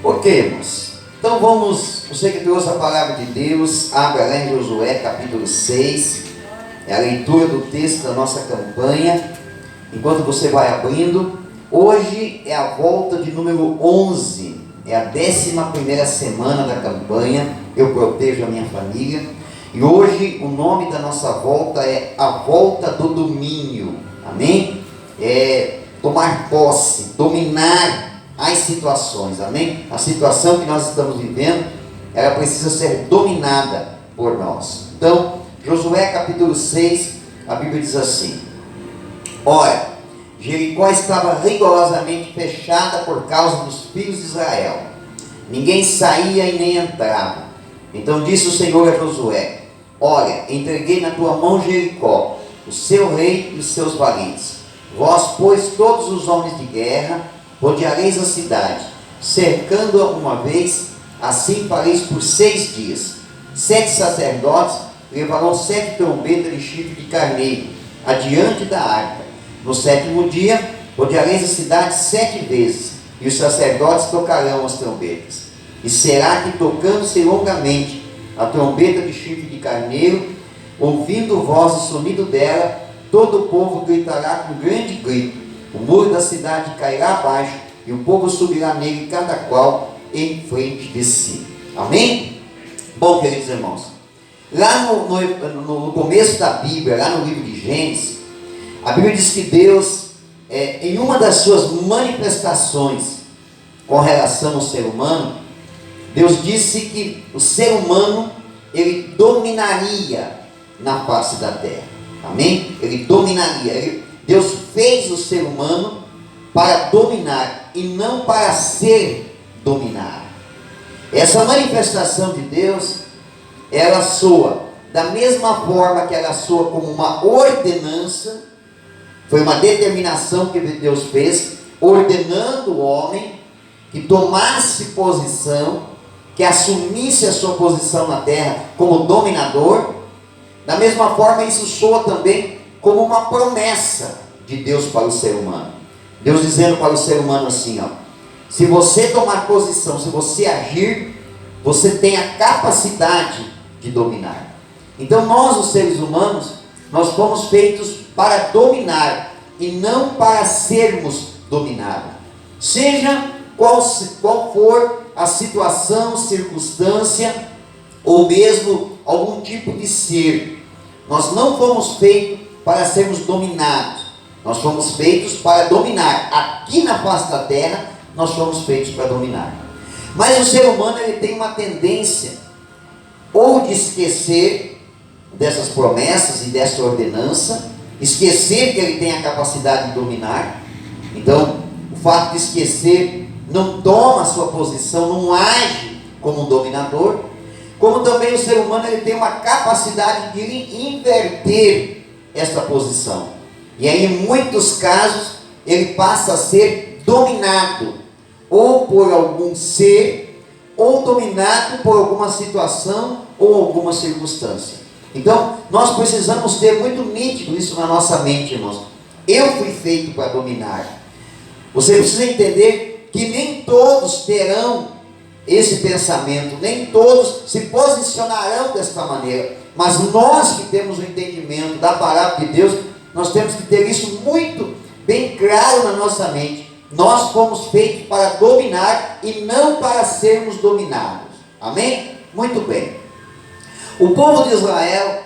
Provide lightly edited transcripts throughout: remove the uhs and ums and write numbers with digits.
Ok, irmãos. Então vamos, você que trouxe a palavra de Deus, abra lá em Josué capítulo 6, é a leitura do texto da nossa campanha. Enquanto você vai abrindo, hoje é a volta de número 11, é a 11ª semana da campanha, Eu Protejo a Minha Família. E hoje o nome da nossa volta é a volta do domínio, amém? É tomar posse, dominar as situações, amém? A situação que nós estamos vivendo, ela precisa ser dominada por nós. Então, Josué capítulo 6, a Bíblia diz assim: ora, Jericó estava rigorosamente fechada por causa dos filhos de Israel. Ninguém saía e nem entrava. Então disse o Senhor a Josué: olha, entreguei na tua mão Jericó, o seu rei e os seus valentes. Vós, pois, todos os homens de guerra, rodeareis a cidade, cercando-a uma vez, assim fareis por 6 dias. 7 sacerdotes levarão 7 trombetas de chifre de carneiro, adiante da arca. No 7º dia, rodeareis a cidade 7 vezes, e os sacerdotes tocarão as trombetas. E será que, tocando-se longamente a trombeta de chifre de carneiro, ouvindo voz e sonido dela, todo o povo gritará com grande grito, o muro da cidade cairá abaixo, e o povo subirá nele, cada qual em frente de si. Amém? Bom, queridos irmãos, lá no começo da Bíblia, lá no livro de Gênesis, a Bíblia diz que Deus, em uma das suas manifestações com relação ao ser humano, Deus disse que o ser humano, ele dominaria na face da terra. Amém? Ele dominaria. Deus fez o ser humano para dominar e não para ser dominado. Essa manifestação de Deus, ela soa da mesma forma que ela soa como uma ordenança. Foi uma determinação que Deus fez, ordenando o homem que tomasse posição, que assumisse a sua posição na terra como dominador. Da mesma forma, isso soa também como uma promessa de Deus para o ser humano. Deus dizendo para o ser humano assim, ó: se você tomar posição, se você agir, você tem a capacidade de dominar. Então nós, os seres humanos, nós fomos feitos para dominar e não para sermos dominados. Seja qual for a situação, circunstância, ou mesmo algum tipo de ser, nós não fomos feitos para sermos dominados. Nós fomos feitos para dominar. Aqui na face da terra, nós fomos feitos para dominar. Mas o ser humano, ele tem uma tendência ou de esquecer dessas promessas e dessa ordenança, esquecer que ele tem a capacidade de dominar. Então, o fato de esquecer, não toma a sua posição, não age como um dominador. Como também o ser humano, ele tem uma capacidade de inverter esta posição. E aí, em muitos casos, ele passa a ser dominado, ou por algum ser, ou dominado por alguma situação, ou alguma circunstância. Então, nós precisamos ter muito nítido isso na nossa mente, irmãos. Eu fui feito para dominar. Você precisa entender que nem todos terão esse pensamento, nem todos se posicionarão desta maneira, mas nós que temos o entendimento da palavra de Deus, nós temos que ter isso muito bem claro na nossa mente. Nós fomos feitos para dominar e não para sermos dominados. Amém? Muito bem. O povo de Israel,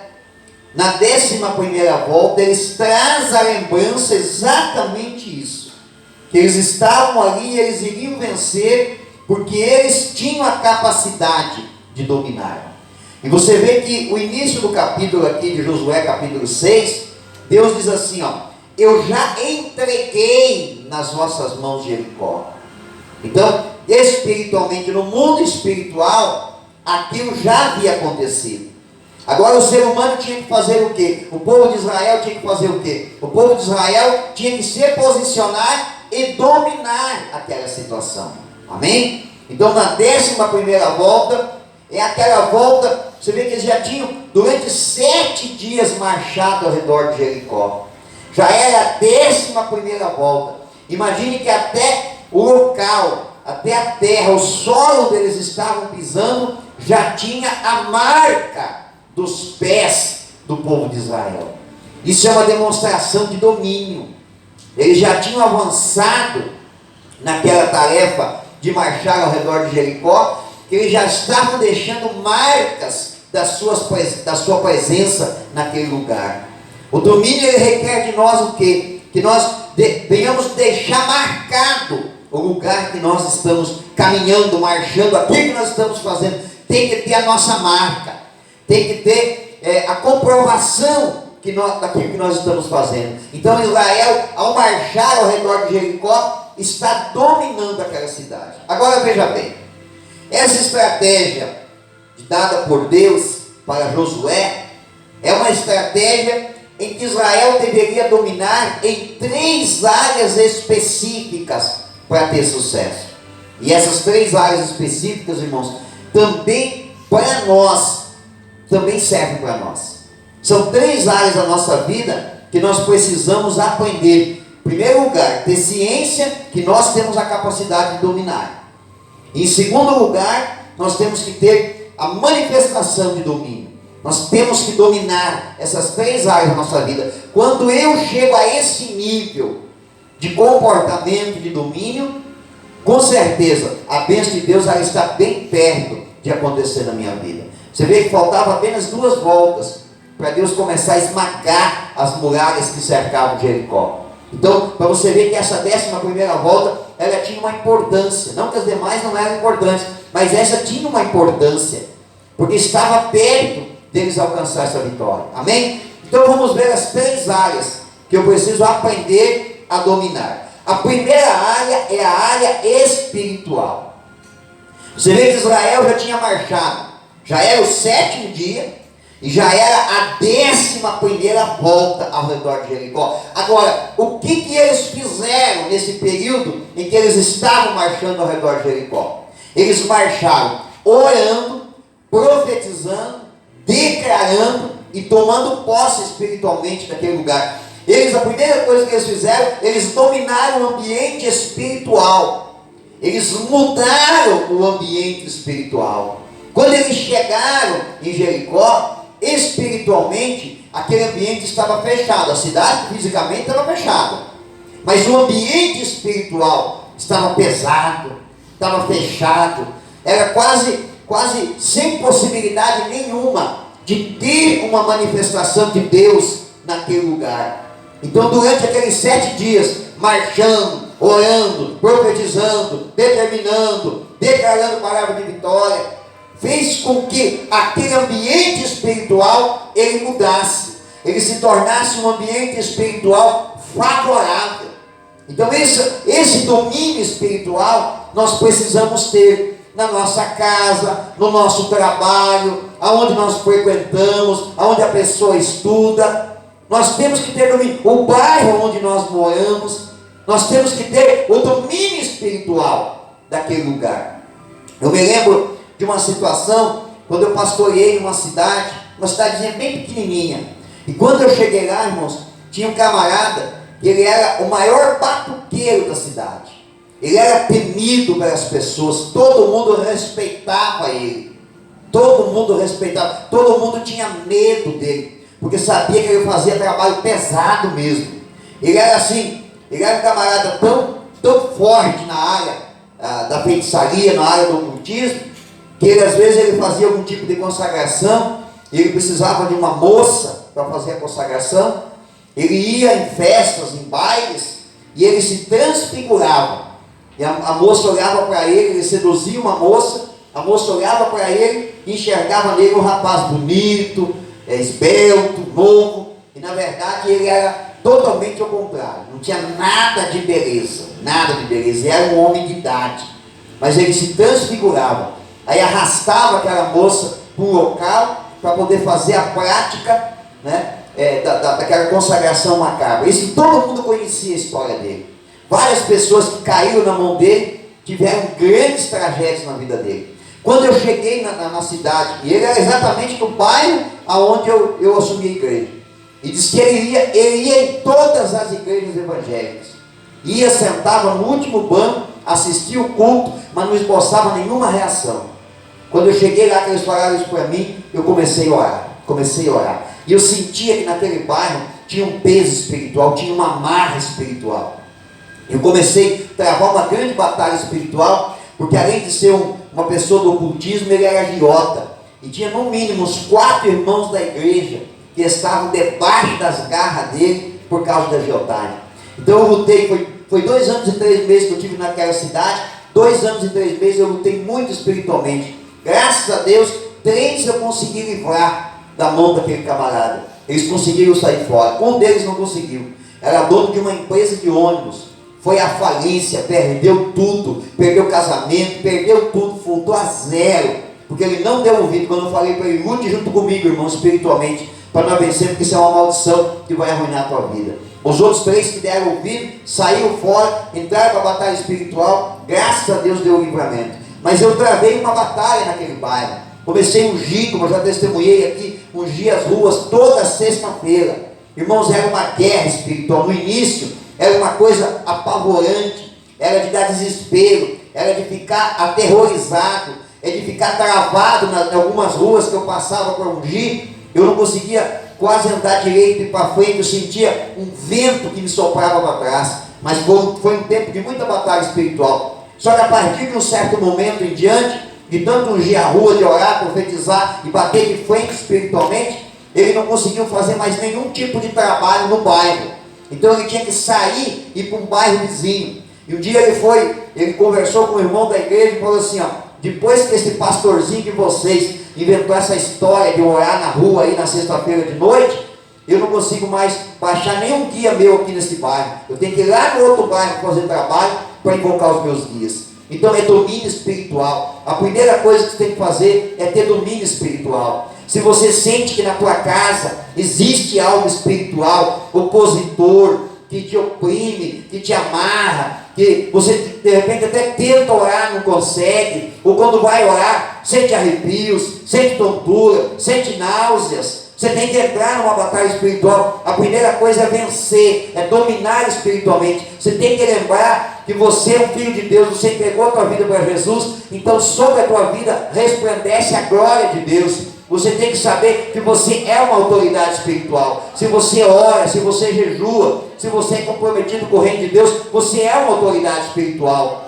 na 11ª volta, eles trazem a lembrança exatamente isso, que eles estavam ali e eles iriam vencer, porque eles tinham a capacidade de dominar. E você vê que o início do capítulo aqui de Josué, capítulo 6, Deus diz assim, ó: eu já entreguei nas vossas mãos Jericó. Então, espiritualmente, no mundo espiritual, aquilo já havia acontecido. Agora o ser humano tinha que fazer o quê? O povo de Israel tinha que fazer o quê? O povo de Israel tinha que se posicionar e dominar aquela situação. Amém? Então, na 11ª volta, é aquela volta, você vê que eles já tinham durante 7 dias marchado ao redor de Jericó. Já era a 11ª volta. Imagine que até o local até a terra, o solo onde eles estavam pisando, já tinha a marca dos pés do povo de Israel. Isso é uma demonstração de domínio. Eles já tinham avançado naquela tarefa de marchar ao redor de Jericó, que eles já estavam deixando marcas da sua presença naquele lugar. O domínio ele requer de nós o quê? Que nós venhamos deixar marcado o lugar que nós estamos caminhando, marchando, aquilo que nós estamos fazendo. Tem que ter a nossa marca, tem que ter a comprovação daquilo que nós estamos fazendo. Então Israel, ao marchar ao redor de Jericó, está dominando aquela cidade. Agora veja bem, essa estratégia dada por Deus para Josué é uma estratégia em que Israel deveria dominar em 3 áreas específicas para ter sucesso. E essas 3 áreas específicas, irmãos, também para nós, também servem para nós. São 3 áreas da nossa vida que nós precisamos aprender. Em primeiro lugar, ter ciência que nós temos a capacidade de dominar. Em segundo lugar, nós temos que ter a manifestação de domínio. Nós temos que dominar essas 3 áreas da nossa vida. Quando eu chego a esse nível de comportamento, de domínio, com certeza a bênção de Deus ela está bem perto de acontecer na minha vida. Você vê que faltava apenas 2 voltas para Deus começar a esmagar as muralhas que cercavam Jericó. Então, para você ver que essa 11ª volta, ela tinha uma importância. Não que as demais não eram importantes, mas essa tinha uma importância, porque estava perto deles alcançar essa vitória. Amém? Então vamos ver as 3 áreas que eu preciso aprender a dominar. A primeira área é a área espiritual. Você vê que Israel já tinha marchado, já era o 7º dia, e já era a 11ª volta ao redor de Jericó. Agora, o que eles fizeram nesse período em que eles estavam marchando ao redor de Jericó? Eles marcharam orando, profetizando, declarando e tomando posse espiritualmente daquele lugar. A primeira coisa que eles fizeram, eles dominaram o ambiente espiritual. Eles mudaram o ambiente espiritual. Quando eles chegaram em Jericó, espiritualmente, aquele ambiente estava fechado. A cidade fisicamente estava fechada, mas o ambiente espiritual estava pesado, estava fechado. Era quase sem possibilidade nenhuma de ter uma manifestação de Deus naquele lugar. Então, durante aqueles 7 dias, marchando, orando, profetizando, determinando, declarando palavra de vitória, fez com que aquele ambiente espiritual ele mudasse, ele se tornasse um ambiente espiritual favorável. Então esse domínio espiritual nós precisamos ter na nossa casa, no nosso trabalho, aonde nós frequentamos, aonde a pessoa estuda. Nós temos que ter domínio, o bairro onde nós moramos, nós temos que ter o domínio espiritual daquele lugar. Eu me lembro de uma situação, quando eu pastoreei uma cidadezinha bem pequenininha, e quando eu cheguei lá, irmãos, tinha um camarada, que ele era o maior batuqueiro da cidade, ele era temido pelas pessoas, todo mundo respeitava ele, todo mundo tinha medo dele, porque sabia que ele fazia trabalho pesado mesmo. Ele era um camarada tão forte na área da feitiçaria, na área do ocultismo, que às vezes ele fazia algum tipo de consagração, e ele precisava de uma moça para fazer a consagração. Ele ia em festas, em bailes, e ele se transfigurava, e a moça olhava para ele, ele seduzia uma moça, a moça olhava para ele e enxergava nele um rapaz bonito, esbelto, novo, e na verdade ele era totalmente ao contrário, não tinha nada de beleza, era um homem de idade, mas ele se transfigurava. Aí arrastava aquela moça para um local para poder fazer a prática, né, daquela consagração macabra. Isso todo mundo conhecia a história dele. Várias pessoas que caíram na mão dele tiveram grandes tragédias na vida dele. Quando eu cheguei na cidade, e ele era exatamente no bairro onde eu assumi a igreja, e disse que ele ia em todas as igrejas evangélicas, sentava no último banco assistia o culto, mas não esboçava nenhuma reação. Quando eu cheguei lá, que eles falaram isso para mim, eu comecei a orar. E eu sentia que naquele bairro tinha um peso espiritual, tinha uma amarra espiritual. Eu comecei a travar uma grande batalha espiritual, porque além de ser uma pessoa do ocultismo, ele era agiota. E tinha no mínimo uns 4 irmãos da igreja que estavam debaixo das garras dele por causa da agiotagem. Então eu lutei, foi 2 anos e 3 meses que eu tive naquela cidade. 2 anos e 3 meses eu lutei muito espiritualmente. Graças a Deus, 3 eu consegui livrar da mão daquele camarada. Eles conseguiram sair fora. Um deles não conseguiu. Era dono de uma empresa de ônibus. Foi à falência, perdeu tudo. Perdeu o casamento, perdeu tudo, voltou a zero. Porque ele não deu ouvido quando eu falei para ele: lute junto comigo, irmão, espiritualmente, para nós vencer, porque isso é uma maldição que vai arruinar a tua vida. Os outros 3 que deram ouvido, saíram fora, entraram para a batalha espiritual. Graças a Deus deu o livramento. Mas eu travei uma batalha naquele bairro. Comecei a ungir, como eu já testemunhei aqui, ungir as ruas toda sexta-feira. Irmãos, era uma guerra espiritual. No início, era uma coisa apavorante, era de dar desespero, era de ficar aterrorizado, de ficar travado em algumas ruas que eu passava para ungir. Eu não conseguia quase andar direito e para frente, eu sentia um vento que me soprava para trás. Mas foi um tempo de muita batalha espiritual. Só que a partir de um certo momento em diante, de tanto ungir a rua, de orar, profetizar e bater de frente espiritualmente, ele não conseguiu fazer mais nenhum tipo de trabalho no bairro. Então ele tinha que sair e ir para um bairro vizinho. E um dia ele conversou com o irmão da igreja e falou assim: ó, depois que esse pastorzinho de vocês inventou essa história de orar na rua aí na sexta-feira de noite, eu não consigo mais baixar nenhum guia meu aqui nesse bairro. Eu tenho que ir lá no outro bairro fazer trabalho para invocar os meus guias. Então é domínio espiritual. A primeira coisa que você tem que fazer é ter domínio espiritual. Se você sente que na tua casa existe algo espiritual, opositor, que te oprime, que te amarra, que você de repente até tenta orar, não consegue, ou quando vai orar, sente arrepios, sente tontura, sente náuseas, você tem que entrar numa batalha espiritual. A primeira coisa é vencer, é dominar espiritualmente. Você tem que lembrar que você é um filho de Deus, você entregou a tua vida para Jesus, então sobre a tua vida resplandece a glória de Deus. Você tem que saber que você é uma autoridade espiritual. Se você ora, se você jejua, se você é comprometido com o reino de Deus, você é uma autoridade espiritual.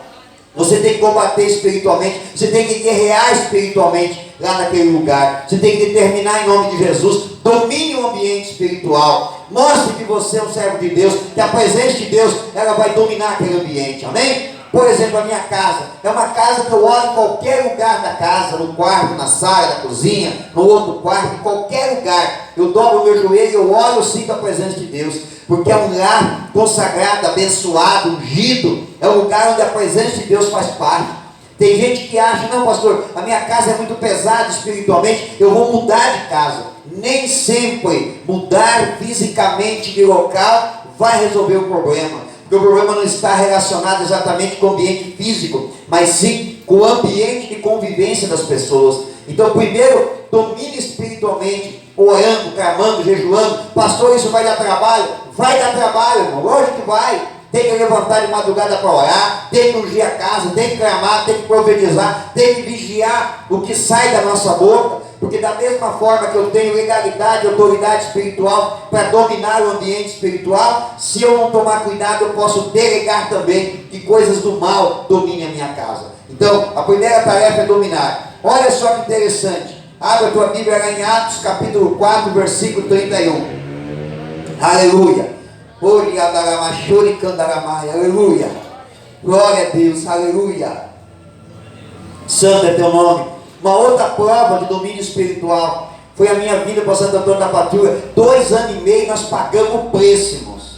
Você tem que combater espiritualmente, você tem que guerrear espiritualmente lá naquele lugar. Você tem que determinar em nome de Jesus, domine o ambiente espiritual. Mostre que você é um servo de Deus, que a presença de Deus, ela vai dominar aquele ambiente, amém? Por exemplo, a minha casa, é uma casa que eu oro em qualquer lugar da casa, no quarto, na sala, na cozinha, no outro quarto, em qualquer lugar. Eu dobro o meu joelho, eu oro, eu sinto a presença de Deus, porque é um lar consagrado, abençoado, ungido, é um lugar onde a presença de Deus faz parte. Tem gente que acha: não, pastor, a minha casa é muito pesada espiritualmente, eu vou mudar de casa. Nem sempre mudar fisicamente de local vai resolver o problema. Porque o problema não está relacionado exatamente com o ambiente físico, mas sim com o ambiente de convivência das pessoas. Então, primeiro, domine espiritualmente, orando, clamando, jejuando. Pastor, isso vai dar trabalho? Vai dar trabalho, irmão, lógico que vai. Tem que levantar de madrugada para orar, tem que ungir a casa, tem que clamar, tem que profetizar, tem que vigiar o que sai da nossa boca. Porque da mesma forma que eu tenho legalidade, autoridade espiritual para dominar o ambiente espiritual, se eu não tomar cuidado, eu posso delegar também que coisas do mal dominem a minha casa. Então, a primeira tarefa é dominar. Olha só que interessante. Abre a tua Bíblia lá em Atos capítulo 4, versículo 31. Aleluia. Aleluia. Glória a Deus. Aleluia. Santo é teu nome. Uma outra prova de domínio espiritual foi a minha vida para Santo Antônio da Patrulha. 2 anos e meio nós pagamos o preço, irmãos.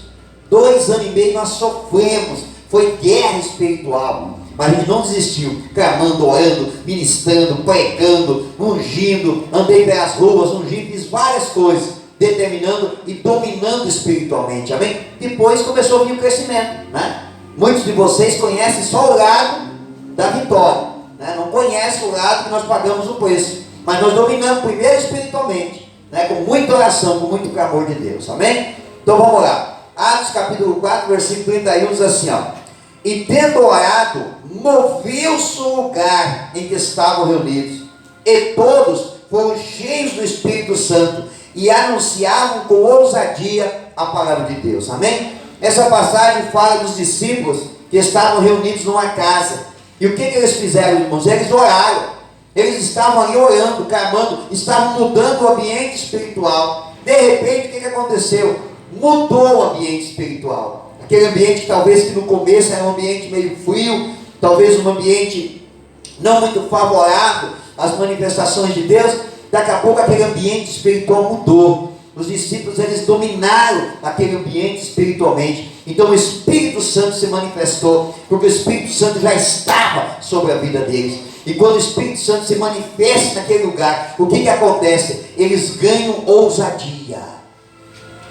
2 anos e meio nós sofremos. Foi guerra espiritual. Mas a gente não desistiu, clamando, orando, ministrando, pregando, ungindo. Andei pelas ruas, ungindo, fiz várias coisas, determinando e dominando espiritualmente, amém? Depois começou a vir o crescimento, né? Muitos de vocês conhecem só o lado da vitória, né? Não conhecem o lado que nós pagamos o preço, mas nós dominamos primeiro espiritualmente, né? Com muita oração, com muito clamor de Deus, amém? Então vamos lá. Atos capítulo 4, versículo 31 diz assim, ó: E tendo orado, moveu-se o lugar em que estavam reunidos, e todos foram cheios do Espírito Santo, e anunciavam com ousadia a palavra de Deus. Amém? Essa passagem fala dos discípulos que estavam reunidos numa casa. E o que eles fizeram, irmãos? Eles oraram. Eles estavam ali orando, clamando, estavam mudando o ambiente espiritual. De repente, o que aconteceu? Mudou o ambiente espiritual. Aquele ambiente talvez que no começo era um ambiente meio frio, talvez um ambiente não muito favorável às manifestações de Deus. Daqui a pouco aquele ambiente espiritual mudou. Os discípulos, eles dominaram aquele ambiente espiritualmente. Então o Espírito Santo se manifestou, porque o Espírito Santo já estava sobre a vida deles. E quando o Espírito Santo se manifesta naquele lugar, o que acontece? Eles ganham ousadia.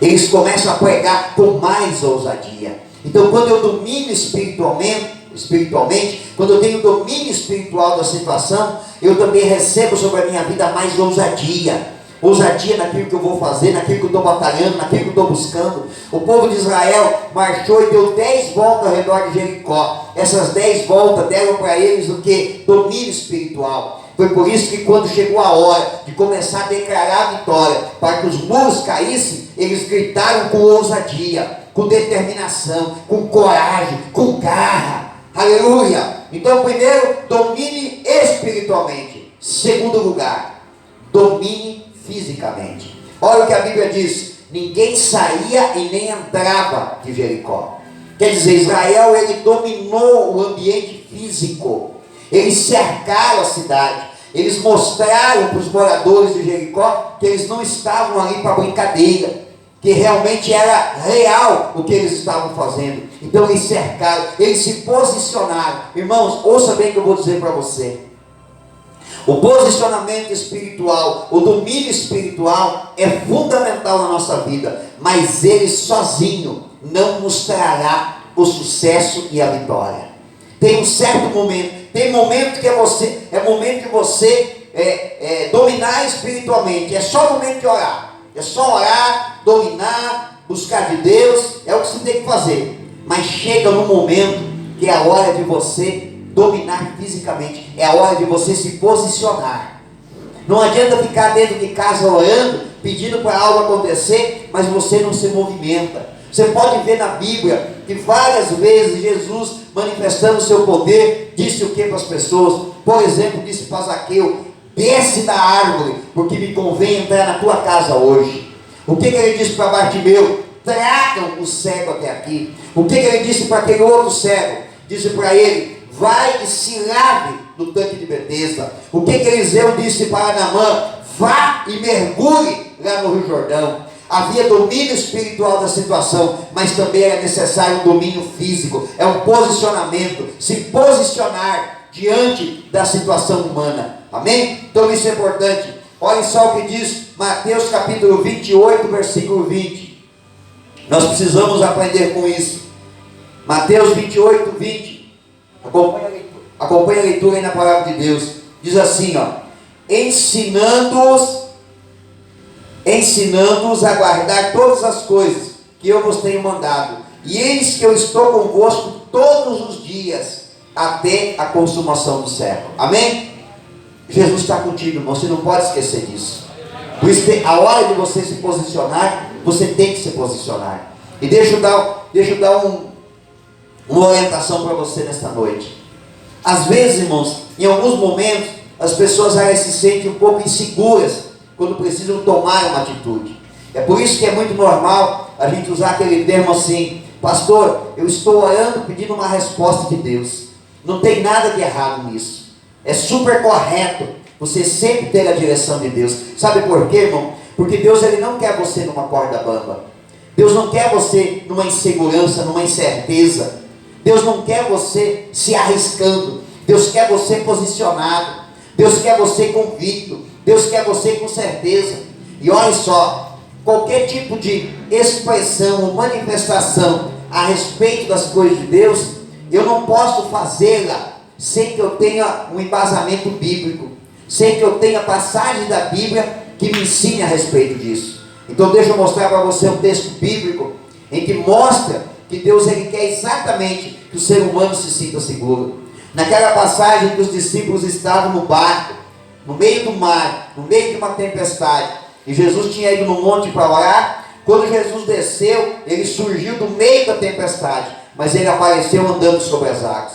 Eles começam a pregar com mais ousadia. Então quando eu domino espiritualmente, quando eu tenho domínio espiritual da situação, eu também recebo sobre a minha vida mais ousadia. Ousadia naquilo que eu vou fazer, naquilo que eu estou batalhando, naquilo que eu estou buscando. O povo de Israel marchou e deu 10 voltas ao redor de Jericó. Essas 10 voltas deram para eles o que? Domínio espiritual. Foi por isso que quando chegou a hora de começar a declarar a vitória, para que os muros caíssem, eles gritaram com ousadia, com determinação, com coragem, com garra. Aleluia! Então, primeiro, domine espiritualmente. Segundo lugar, domine fisicamente. Olha o que a Bíblia diz: ninguém saía e nem entrava de Jericó. Quer dizer, Israel, ele dominou o ambiente físico. Eles cercaram a cidade. Eles mostraram para os moradores de Jericó que eles não estavam ali para brincadeira, que realmente era real o que eles estavam fazendo. Então eles cercaram, eles se posicionaram. Irmãos, ouça bem o que eu vou dizer para você. O posicionamento espiritual, o domínio espiritual é fundamental na nossa vida, mas ele sozinho não nos trará o sucesso e a vitória. Tem um certo momento, tem momento que é momento de você dominar espiritualmente. É só o momento de orar, é só orar, dominar, buscar de Deus, é o que você tem que fazer. Mas chega no momento que é a hora de você dominar fisicamente, é a hora de você se posicionar. Não adianta ficar dentro de casa orando, pedindo para algo acontecer, mas você não se movimenta. Você pode ver na Bíblia que várias vezes Jesus, manifestando o seu poder, disse o que para as pessoas? Por exemplo, disse para Zaqueu: desce da árvore, porque me convém entrar na tua casa hoje. O que ele disse para Bartimeu? Tragam o cego até aqui. O que ele disse para aquele outro cego? Disse para ele: vai e se lave no tanque de Betesda. O que Eliseu disse para Naamã? Vá e mergulhe lá no Rio Jordão. Havia domínio espiritual da situação, mas também era necessário um domínio físico. É um posicionamento, se posicionar diante da situação humana. Amém? Então isso é importante. Olhem só o que diz Mateus capítulo 28, versículo 20. Nós precisamos aprender com isso. Mateus 28, 20. Acompanhe a leitura aí na palavra de Deus. Diz assim, ensinando-os a guardar todas as coisas que eu vos tenho mandado. E eis que eu estou convosco todos os dias, até a consumação do século. Amém? Jesus está contigo, irmão. Você não pode esquecer disso. Por isso, a hora de você se posicionar, você tem que se posicionar. E deixa eu dar uma orientação para você nesta noite. Às vezes, irmãos, em alguns momentos, as pessoas se sentem um pouco inseguras quando precisam tomar uma atitude. É por isso que é muito normal a gente usar aquele termo assim: pastor, eu estou orando pedindo uma resposta de Deus. Não tem nada de errado nisso. É super correto você sempre ter a direção de Deus. Sabe por quê, irmão? Porque Deus, ele não quer você numa corda bamba. Deus não quer você numa insegurança, numa incerteza. Deus não quer você se arriscando. Deus quer você posicionado. Deus quer você convicto. Deus quer você com certeza. E olha só, qualquer tipo de expressão ou manifestação a respeito das coisas de Deus, eu não posso fazê-la sem que eu tenha um embasamento bíblico, sem que eu tenha passagens da Bíblia que me ensine a respeito disso. Então deixa eu mostrar para você um texto bíblico em que mostra que Deus ele quer exatamente que o ser humano se sinta seguro. Naquela passagem que os discípulos estavam no barco, no meio do mar, no meio de uma tempestade, e Jesus tinha ido no monte para orar. Quando Jesus desceu, ele surgiu do meio da tempestade, mas ele apareceu andando sobre as águas.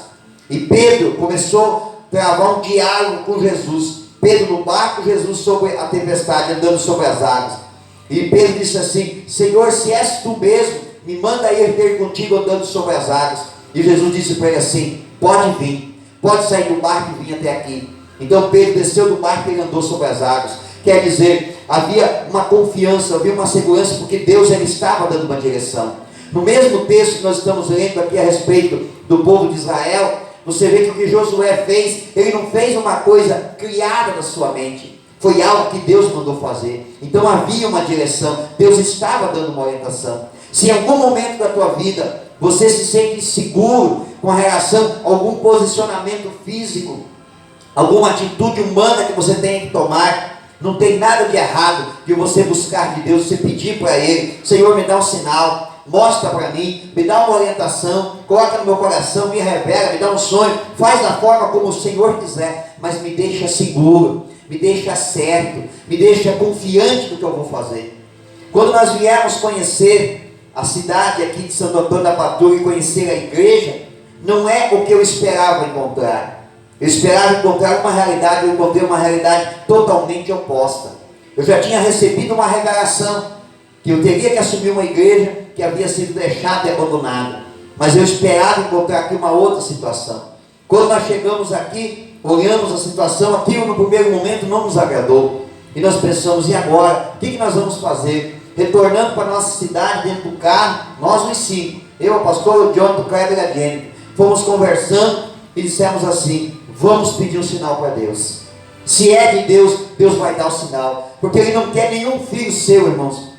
E Pedro começou a travar um diálogo com Jesus. Pedro no barco, Jesus sobre a tempestade, andando sobre as águas. E Pedro disse assim: Senhor, se és tu mesmo, me manda ir ter contigo andando sobre as águas. E Jesus disse para ele assim: pode vir, pode sair do barco e vir até aqui. Então Pedro desceu do barco e ele andou sobre as águas. Quer dizer, havia uma confiança, havia uma segurança, porque Deus ele estava dando uma direção. No mesmo texto que nós estamos lendo aqui a respeito do povo de Israel, você vê que o que Josué fez, ele não fez uma coisa criada na sua mente, foi algo que Deus mandou fazer. Então havia uma direção, Deus estava dando uma orientação. Se em algum momento da tua vida você se sente inseguro com relação a algum posicionamento físico, alguma atitude humana que você tenha que tomar, não tem nada de errado de você buscar de Deus, você pedir para Ele: Senhor, me dá um sinal, mostra para mim, me dá uma orientação, coloca no meu coração, me revela, me dá um sonho, faz da forma como o Senhor quiser, mas me deixa seguro, me deixa certo, me deixa confiante do que eu vou fazer. Quando nós viemos conhecer a cidade aqui de Santo Antônio da Patrulha e conhecer a igreja, não é o que eu esperava encontrar. Eu esperava encontrar uma realidade, eu encontrei uma realidade totalmente oposta. Eu já tinha recebido uma revelação que eu teria que assumir uma igreja que havia sido deixada e abandonada, mas eu esperava encontrar aqui uma outra situação. Quando nós chegamos aqui, olhamos a situação, aquilo no primeiro momento não nos agradou, e nós pensamos: e agora? O que nós vamos fazer? Retornando para a nossa cidade, dentro do carro, nós os 5, eu, o pastor, o John, o Kleber e a Jenny, fomos conversando e dissemos assim: vamos pedir um sinal para Deus. Se é de Deus, Deus vai dar o sinal, porque Ele não quer nenhum filho seu, irmãos,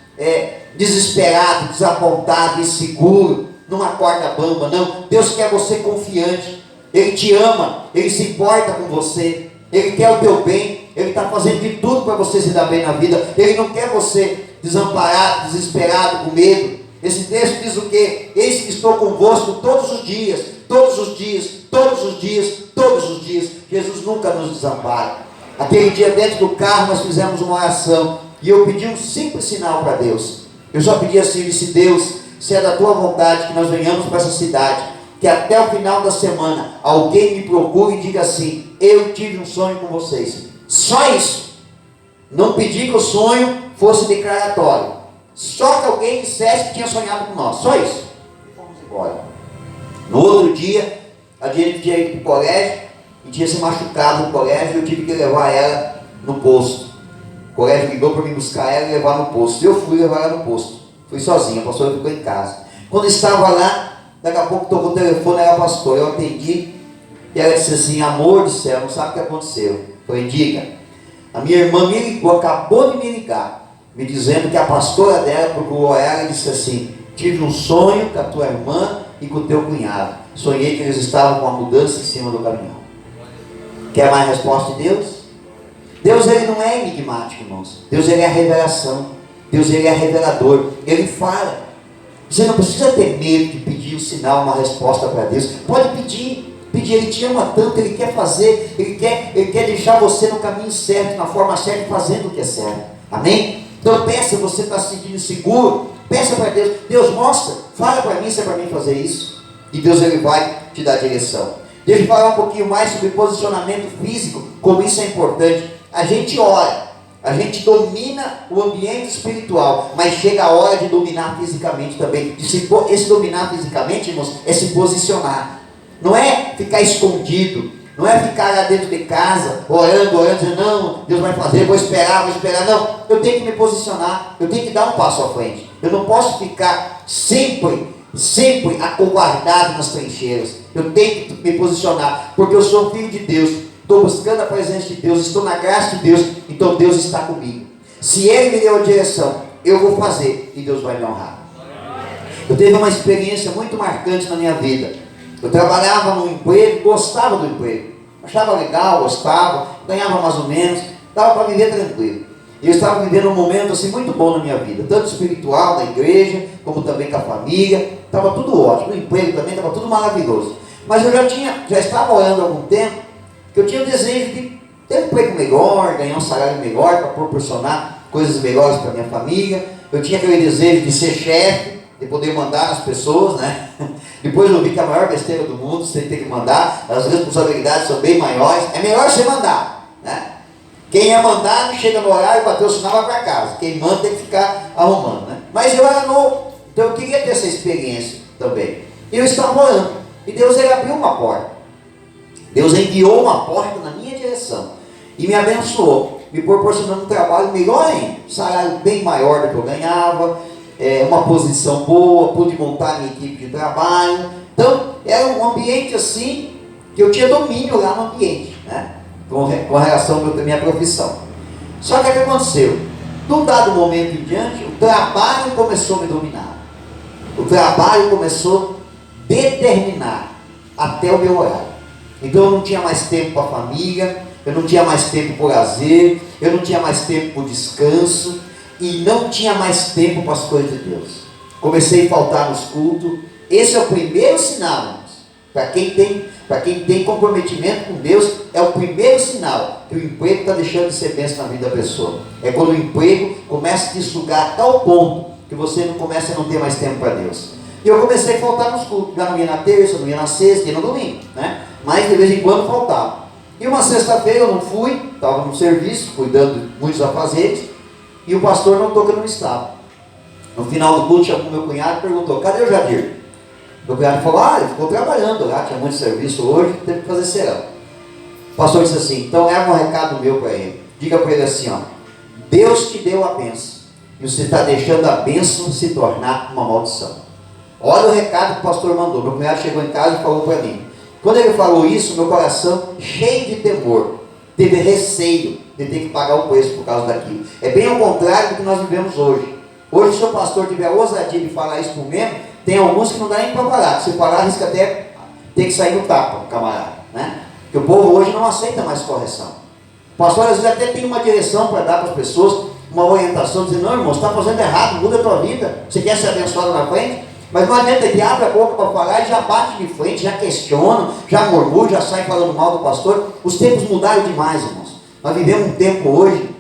desesperado, desapontado, inseguro, numa corda bamba. Não, Deus quer você confiante. Ele te ama, Ele se importa com você, Ele quer o teu bem, Ele está fazendo de tudo para você se dar bem na vida. Ele não quer você desamparado, desesperado, com medo. Esse texto diz o quê? Eis que estou convosco todos os dias, todos os dias, todos os dias, todos os dias. Jesus nunca nos desampara. Aquele dia dentro do carro nós fizemos uma oração, e eu pedi um simples sinal para Deus. Eu só pedi assim: disse: Deus, se é da tua vontade que nós venhamos para essa cidade, que até o final da semana alguém me procure e diga assim: eu tive um sonho com vocês. Só isso. Não pedi que o sonho fosse declaratório, só que alguém dissesse que tinha sonhado com nós. Só isso. E fomos embora. No outro dia, a gente tinha ido para o colégio e tinha se machucado no colégio, e eu tive que levar ela no posto. O colégio ligou para mim buscar ela e levar no posto. Eu fui levar ela no posto. Fui sozinho, a pastora ficou em casa. Quando estava lá, daqui a pouco tocou o telefone, era a pastora. Eu atendi e ela disse assim: amor do céu, não sabe o que aconteceu. Eu falei: diga. A minha irmã me ligou, acabou de me ligar, me dizendo que a pastora dela procurou ela e disse assim: tive um sonho com a tua irmã e com o teu cunhado. Sonhei que eles estavam com uma mudança em cima do caminhão. Quer mais resposta de Deus? Deus ele não é enigmático, irmãos. Deus ele é a revelação. Deus ele é revelador. Ele fala. Você não precisa ter medo de pedir um sinal, uma resposta para Deus. Pode pedir. Pedir, Ele te ama tanto, Ele quer fazer, Ele quer deixar você no caminho certo, na forma certa, fazendo o que é certo. Amém? Então peça, você está se sentindo seguro, peça para Deus: Deus, mostra, fala para mim se é para mim fazer isso. E Deus ele vai te dar direção. Deixa eu falar um pouquinho mais sobre posicionamento físico, como isso é importante. A gente ora, a gente domina o ambiente espiritual, mas chega a hora de dominar fisicamente também. Esse dominar fisicamente, irmãos, é se posicionar. Não é ficar escondido, não é ficar lá dentro de casa, orando, dizendo: não, Deus vai fazer, vou esperar. Não, eu tenho que me posicionar, eu tenho que dar um passo à frente. Eu não posso ficar sempre acovardado nas trincheiras. Eu tenho que me posicionar, porque eu sou filho de Deus, estou buscando a presença de Deus, estou na graça de Deus, então Deus está comigo. Se Ele me deu a direção, eu vou fazer e Deus vai me honrar. Eu tive uma experiência muito marcante na minha vida. Eu trabalhava num emprego, gostava do emprego, achava legal, gostava, ganhava mais ou menos, dava para viver tranquilo. E eu estava vivendo um momento assim muito bom na minha vida, tanto espiritual, na igreja, como também com a família, estava tudo ótimo, o emprego também estava tudo maravilhoso. Mas eu já estava orando há algum tempo, que eu tinha o desejo de ter um emprego melhor, ganhar um salário melhor para proporcionar coisas melhores para minha família. Eu tinha aquele desejo de ser chefe, de poder mandar nas pessoas, né? Depois eu vi que a maior besteira do mundo, você tem que mandar, as responsabilidades são bem maiores, é melhor você mandar, né? Quem é mandado chega no horário, bateu o sinal, vai para casa. Quem manda tem que ficar arrumando, né? Mas eu era novo, então eu queria ter essa experiência também. E eu estava orando, e Deus ele abriu uma porta. Deus enviou uma porta na minha direção e me abençoou, me proporcionando um trabalho melhor ainda, um salário bem maior do que eu ganhava, uma posição boa, pude montar minha equipe de trabalho. Então era um ambiente assim, que eu tinha domínio lá no ambiente, né? Com relação à minha profissão. Só que o que aconteceu? De um dado momento em diante, o trabalho começou a me dominar. O trabalho começou a determinar até o meu horário. Então eu não tinha mais tempo para a família, eu não tinha mais tempo para o lazer, eu não tinha mais tempo para o descanso, e não tinha mais tempo para as coisas de Deus. Comecei a faltar nos cultos. Esse é o primeiro sinal, irmãos. Para quem tem comprometimento com Deus, é o primeiro sinal que o emprego está deixando de ser bênção na vida da pessoa. É quando o emprego começa a te sugar a tal ponto que você não começa a não ter mais tempo para Deus. E eu comecei a faltar nos cultos. Já não ia na terça, não ia na sexta, ia no domingo, né? Mas de vez em quando faltava. E uma sexta-feira eu não fui, estava no serviço, cuidando de muitos afazeres, e o pastor notou que eu não estava. No final do culto, chamou meu cunhado e perguntou: cadê o Jadir? Meu cunhado falou: ele ficou trabalhando lá, tinha muito serviço hoje, teve que fazer serão. O pastor disse assim: então leva um recado meu para ele. Diga para ele assim: Deus te deu a bênção, e você está deixando a bênção se tornar uma maldição. Olha o recado que o pastor mandou. Meu cunhado chegou em casa e falou para mim. Quando ele falou isso, meu coração, cheio de temor, teve receio de ter que pagar o preço por causa daquilo. É bem ao contrário do que nós vivemos hoje. Hoje, se o pastor tiver a ousadia de falar isso por mesmo, tem alguns que não dá nem para parar. Se parar, arrisca até ter que sair no tapa, camarada, né? Porque o povo hoje não aceita mais correção. O pastor às vezes até tem uma direção para dar para as pessoas, uma orientação, dizendo: não, irmão, você está fazendo errado, muda a tua vida. Você quer ser abençoado na frente? Mas não adianta, ele abre a boca para falar e já bate de frente, já questiona, já murmura, já sai falando mal do pastor. Os tempos mudaram demais, irmãos. Nós vivemos um tempo hoje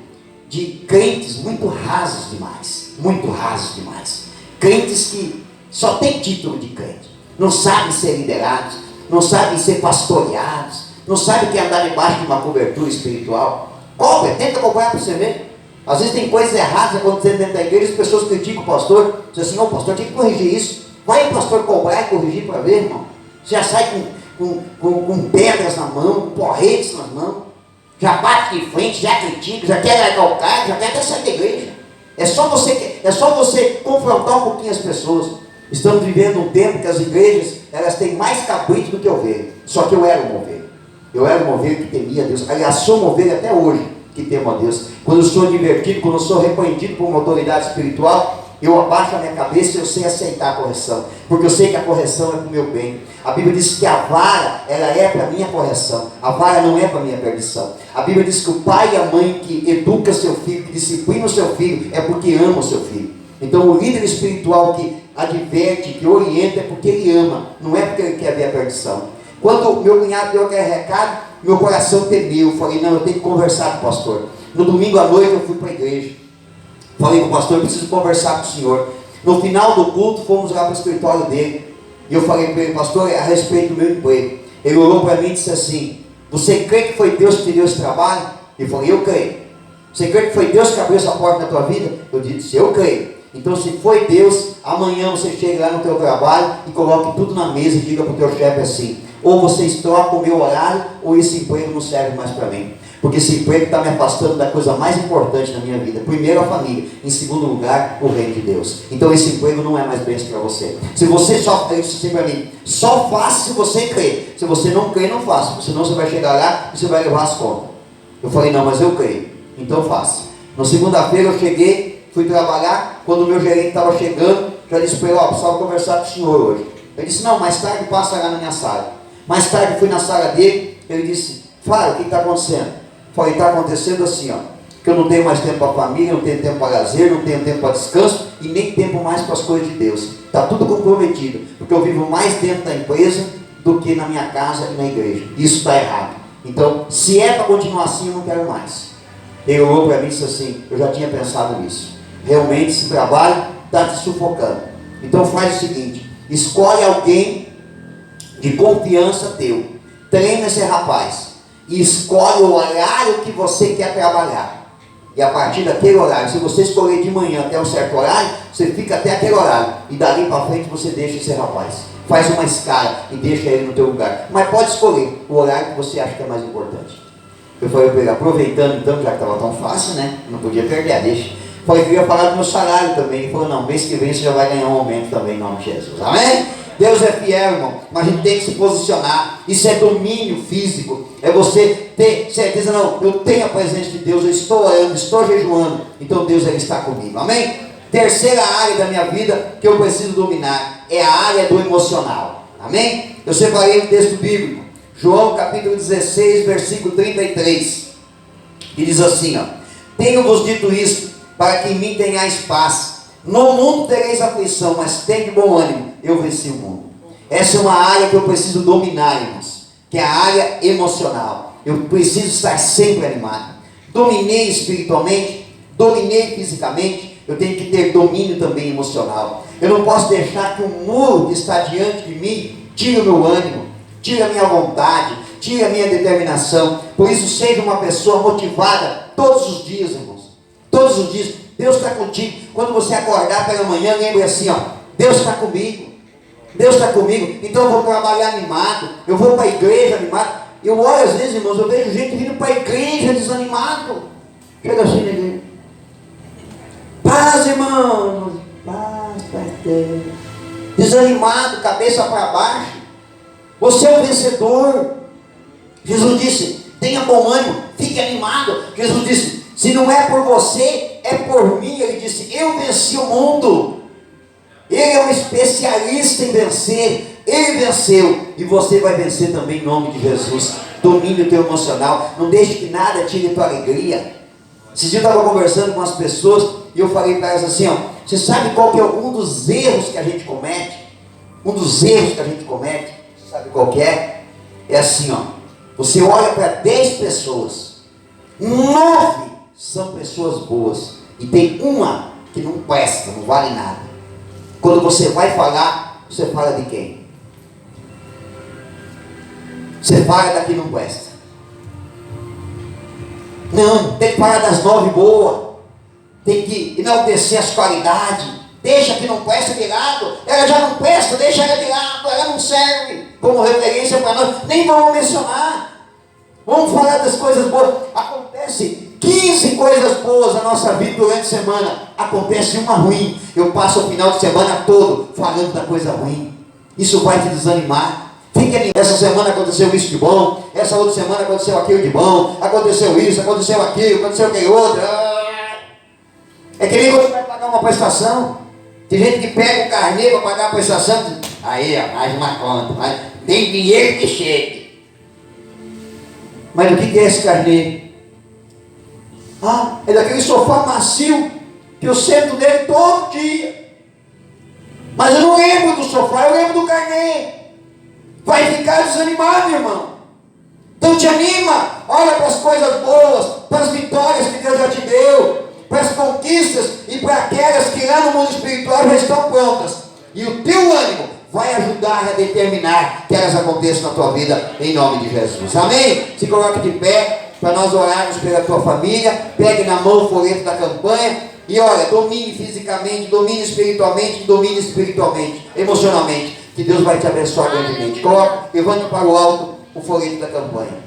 de crentes muito rasos demais. Muito rasos demais. Crentes que só têm título de crente. Não sabem ser liderados, não sabem ser pastoreados, não sabem que andar debaixo de uma cobertura espiritual. Tenta acompanhar para você ver. Às vezes tem coisas erradas acontecendo dentro da igreja, as pessoas criticam o pastor, dizem assim: o pastor tem que corrigir isso. Vai o pastor cobrar e corrigir para ver, irmão. Você já sai com pedras na mão, com porretes nas mãos, já bate de frente, já critica, já quer largar o cara, já quer até sair da igreja. É só você confrontar um pouquinho as pessoas. Estamos vivendo um tempo que as igrejas, elas têm mais cabrito do que ovelha. Só que eu era uma ovelha. Eu era uma ovelha que temia a Deus. Aliás, sou uma ovelha até hoje que temo a Deus. Quando eu sou divertido, quando eu sou repreendido por uma autoridade espiritual, eu abaixo a minha cabeça e eu sei aceitar a correção, porque eu sei que a correção é para o meu bem. A Bíblia diz que a vara, ela é para a minha correção, a vara não é para a minha perdição. A Bíblia diz que o pai e a mãe que educa seu filho, que disciplina o seu filho, é porque ama o seu filho. Então o líder espiritual que adverte, que orienta, é porque ele ama, não é porque ele quer ver a perdição. Quando meu cunhado deu aquele recado, meu coração temeu. Eu falei: não, eu tenho que conversar com o pastor. No domingo à noite eu fui para a igreja. Falei com o pastor: eu preciso conversar com o senhor. No final do culto, fomos lá para o escritório dele. E eu falei para ele: pastor, é a respeito do meu emprego. Ele olhou para mim e disse assim: você crê que foi Deus que te deu esse trabalho? Eu falei: eu creio. Você crê que foi Deus que abriu essa porta na tua vida? Eu disse: eu creio. Então, se foi Deus, amanhã você chega lá no teu trabalho e coloque tudo na mesa e diga para o teu chefe assim: ou vocês trocam o meu horário, ou esse emprego não serve mais para mim. Porque esse emprego está me afastando da coisa mais importante na minha vida. Primeiro, a família. Em segundo lugar, o reino de Deus. Então esse emprego não é mais bênção para você. Se você só crê, isso para mim, só faça se você crê. Se você não crê, não faça. Senão você vai chegar lá e você vai levar as contas. Eu falei: não, mas eu creio. Então faça. Na segunda-feira eu cheguei, fui trabalhar. Quando o meu gerente estava chegando, já disse para ele: precisava conversar com o senhor hoje. Ele disse: não, mais tarde passa lá na minha sala. Mais tarde fui na sala dele. Ele disse: fala, o que está acontecendo? Falei: está acontecendo assim, que eu não tenho mais tempo para a família, não tenho tempo para lazer, não tenho tempo para descanso e nem tempo mais para as coisas de Deus. Está tudo comprometido, porque eu vivo mais dentro da empresa do que na minha casa e na igreja. Isso está errado. Então, se é para continuar assim, eu não quero mais. Ele olhou para mim e disse assim: eu já tinha pensado nisso. Realmente esse trabalho está te sufocando. Então faz o seguinte: escolhe alguém de confiança teu, treina esse rapaz e escolhe o horário que você quer trabalhar. E a partir daquele horário, se você escolher de manhã até um certo horário, você fica até aquele horário. E dali para frente você deixa esse rapaz. Faz uma escala e deixa ele no teu lugar. Mas pode escolher o horário que você acha que é mais importante. Eu falei para ele, aproveitando então, já que estava tão fácil, né? Não podia perder, deixa. Falei que eu ia falar do meu salário também. Ele falou: não, mês que vem você já vai ganhar um aumento também em nome de Jesus. Amém? Deus é fiel, irmão, mas a gente tem que se posicionar. Isso é domínio físico. É você ter certeza: não, eu tenho a presença de Deus, eu estou orando, estou jejuando, então Deus ele está comigo. Amém? Terceira área da minha vida que eu preciso dominar é a área do emocional. Amém? Eu separei um texto bíblico, João capítulo 16, versículo 33, que diz assim, ó: tenho-vos dito isto, para que em mim tenhais paz. No mundo tereis aflição, mas tem de bom ânimo, eu venci o mundo. Essa é uma área que eu preciso dominar, irmãos, que é a área emocional. Eu preciso estar sempre animado. Dominei espiritualmente, dominei fisicamente, eu tenho que ter domínio também emocional. Eu não posso deixar que o muro que está diante de mim tire o meu ânimo, tire a minha vontade, tire a minha determinação. Por isso, seja uma pessoa motivada todos os dias, irmãos. Todos os dias. Deus está contigo. Quando você acordar pela manhã, lembre assim, ó: Deus está comigo. Deus está comigo. Então eu vou trabalhar animado. Eu vou para a igreja animado. Eu olho às vezes, irmãos, eu vejo gente vindo para a igreja desanimado. Chega assim na igreja: paz, irmãos. Paz, pastor. Desanimado, cabeça para baixo. Você é o vencedor. Jesus disse: tenha bom ânimo, fique animado. Jesus disse: se não é por você, é por mim. Ele disse: eu venci o mundo. Ele é um especialista em vencer. Ele venceu, e você vai vencer também em nome de Jesus. Domine o teu emocional. Não deixe que nada tire a tua alegria. Esses dias eu estava conversando com as pessoas e eu falei para elas assim, ó: você sabe qual que é um dos erros que a gente comete? Um dos erros que a gente comete, você sabe qual que é? É assim, ó: você olha para 10 pessoas, 9 são pessoas boas, e tem uma que não presta, não vale nada. Quando você vai falar, você fala de quem? Você fala da que não presta. Não, tem que falar das 9 boas. Tem que enaltecer as qualidades. Deixa que não presta de lado. Ela já não presta, deixa ela de lado. Ela não serve como referência para nós. Nem vamos mencionar. Vamos falar das coisas boas. Acontece 15 coisas boas na nossa vida durante a semana. Acontece uma ruim. Eu passo o final de semana todo falando da coisa ruim. Isso vai te desanimar. Fique animado. Essa semana aconteceu isso de bom. Essa outra semana aconteceu aquilo de bom. Aconteceu isso, aconteceu aquilo, aconteceu aquele outro. É que nem quando você vai pagar uma prestação. Tem gente que pega o carnê para pagar a prestação. Aí, ó, mais uma conta. Mas tem dinheiro que chegue. Mas o que é esse carnê? Ah, é daquele sofá macio que eu sento nele todo dia. Mas eu não lembro do sofá, eu lembro do carnê. Vai ficar desanimado, irmão. Então te anima. Olha para as coisas boas, para as vitórias que Deus já te deu, para as conquistas e para aquelas que lá no mundo espiritual já estão prontas. E o teu ânimo vai ajudar a determinar que elas aconteçam na tua vida, em nome de Jesus. Amém? Se coloque de pé para nós orarmos pela tua família. Pegue na mão o folheto da campanha e olha, domine fisicamente, domine espiritualmente, domine espiritualmente, emocionalmente, que Deus vai te abençoar grandemente. Coloque, levante para o alto o folheto da campanha.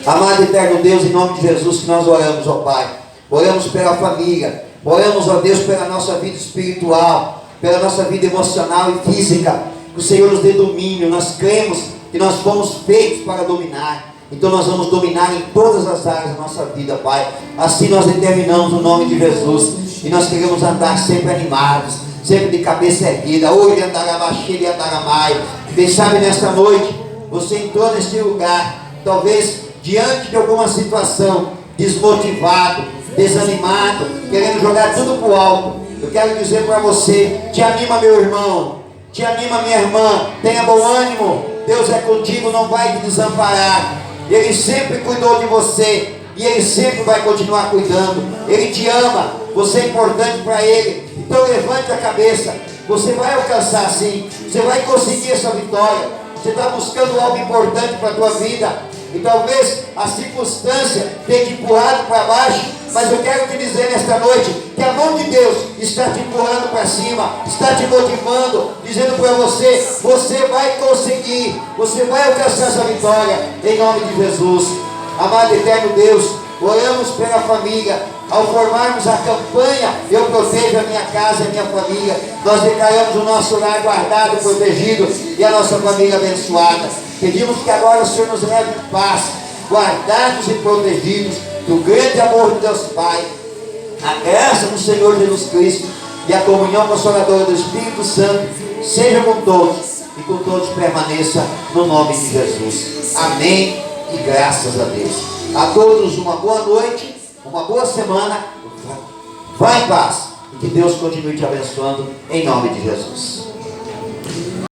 Amado e eterno Deus, em nome de Jesus que nós oramos, ó Pai. Oramos pela família, oramos, ó Deus, pela nossa vida espiritual, pela nossa vida emocional e física. Que o Senhor nos dê domínio. Nós cremos que nós fomos feitos para dominar. Então nós vamos dominar em todas as áreas da nossa vida, Pai. Assim nós determinamos o nome de Jesus. E nós queremos andar sempre animados, sempre de cabeça erguida. Hoje andará baixinho e andará mais. Quem sabe nesta noite você entrou neste lugar, talvez diante de alguma situação, desmotivado, desanimado, querendo jogar tudo para o alto, eu quero dizer para você: te anima, meu irmão, te anima, minha irmã, tenha bom ânimo, Deus é contigo, não vai te desamparar. Ele sempre cuidou de você e Ele sempre vai continuar cuidando. Ele te ama, você é importante para Ele. Então levante a cabeça, você vai alcançar sim, você vai conseguir essa vitória. Você está buscando algo importante para a tua vida e talvez a circunstância tenha te empurrado para baixo, mas eu quero te dizer nesta noite que a mão de Deus está te empurrando para cima, está te motivando, dizendo para você: você vai conseguir, você vai alcançar essa vitória em nome de Jesus. Amado eterno Deus, oramos pela família. Ao formarmos a campanha Eu Protejo a Minha Casa e a Minha Família, nós declaramos o nosso lar guardado, protegido e a nossa família abençoada. Pedimos que agora o Senhor nos leve em paz, guardados e protegidos do grande amor de Deus Pai, a graça do Senhor Jesus Cristo e a comunhão consoladora do Espírito Santo seja com todos e com todos permaneça no nome de Jesus. Amém e graças a Deus. A todos uma boa noite, uma boa semana. Vá em paz e que Deus continue te abençoando em nome de Jesus.